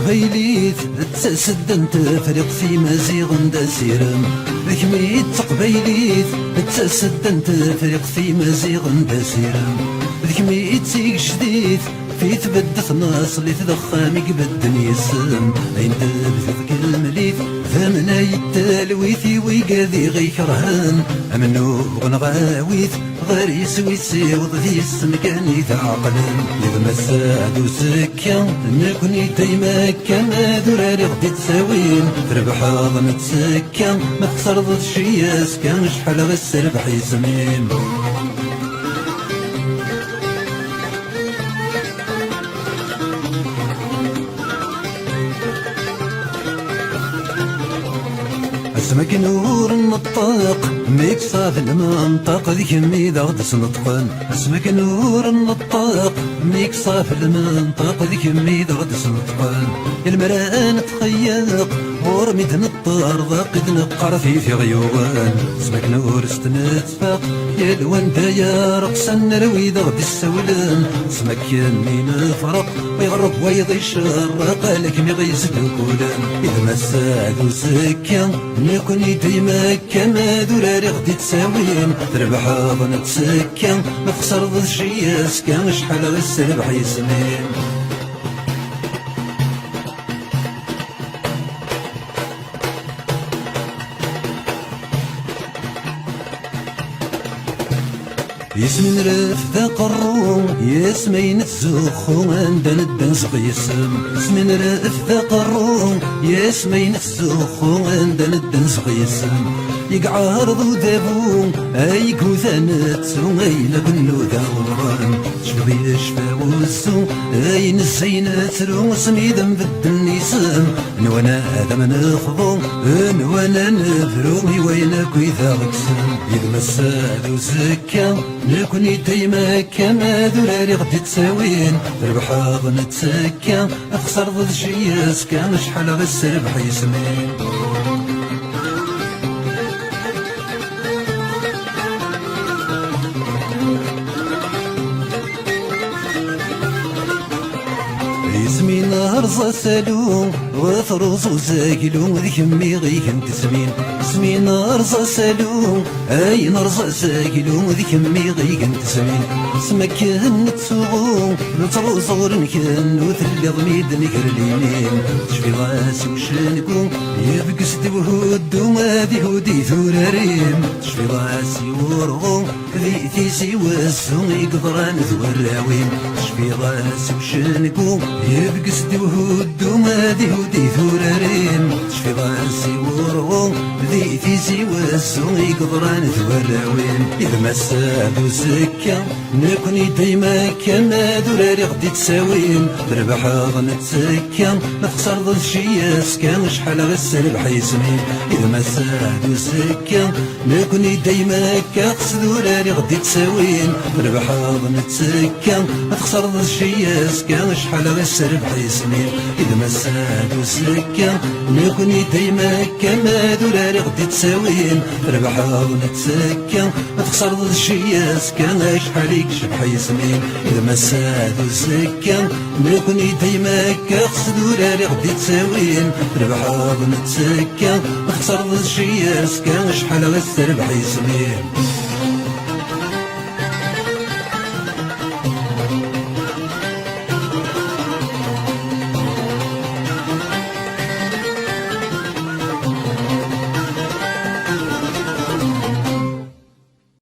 تقبيليت تسدن تفرق في مزيغ دسيرم ذكميت تقبيليت تسدن تفرق في مزيغ دسيرم ذكميت سيق شديد في تبدث ناصلي تضخامي قبدن يسم اين تبث المليث ثمنا يتالويثي ويقاذي غي كرهان امنو غنغاويث غير يسوي سيوض ذي السمكاني تعقلن إذا مساد وسكا نكوني تيمكا ما دراري غدي تساوين تربح ظن تسكا ما تخسر ضد شياس كان شحال غسربح يسمين اسمك نور النطاق ميك صاف المنطق ذيك ميدا غدس نطقن اسمك نور النطاق ميك صاف المنطق ذيك ميدا غدس نطقن المرأة تخيق ورمي تنطر ضاقد نقر في غيوان اسمك نور استنتفاق يا لوان يا رقصن رويد غدي السولان اسمك يمين فرق ويغرب ويضي الشرق لكن يغيس الكولان إذا ما ساد وسكا نكوني ديما كما دراري غدي تساوين تربح ظن تسكا ما تخسر ضد شياس كان شحال غسربح يسمين يسمين رف ذا قروم يسمين الزخو عندنا الدنس غيسم يسمين رف ذا قروم يسمين الزخو عندنا الدنس غيسم يقعرض ودابو اي كوثانت اي لبنو دوران شبي يشفى وسو اي نسينات روسني ذنب الدنيسم نوانا هذا من نخضو نوانا نفرو وينك ويذا غكسم إذا مساد وسكا نكوني ديما كما دراري غدي تساوين تربح ظن تسكا اخسر ضد شياس كان شحال غسربح يسمين اسمي نهر سالو وثروس وساكلو ذيك مي غيك تسمين اسمي نهر سالو اي نرزا ساكلو ذيك مي غيك تسمين اسمك نتسوغو نترو صغر نكن وثلي ضميد نكر اليمين تشفي راسي وشنكو يبقس دوهود ومادي هودي ثوراريم تشفي راسي ورغو ذي تيسي واسو يقدران ثوراويم تشفي راسي وشنكو يبقس دوهود ومادي هودي ثوراريم تشفي راسي ورغو ذي تيسي واسو يقدران ثوراويم إذا ما سادو سكا نكوني ديما كما دراري غدي تساوين تربح ظن تسكا ما تخسر ضد شياس كان شحال غسربح يسمين إذا ما سادو سكا نكوني ديما كاقص دراري غدي تساوين تربح ظن تسكا ما تخسر ضد شياس كان شحال غسربح يسمين إذا ما سادو سكا نكوني ديما كما دراري غدي تساوين تربح ظن تسكا ما تخسر ضد شياس كان شحال شبح يسمين إذا ما سادو سكا نكوني ديما كاقص دراري غدي تساوين تربح ظن تسكا ما تخسر ضد شياس كان شحال غسربح يسمين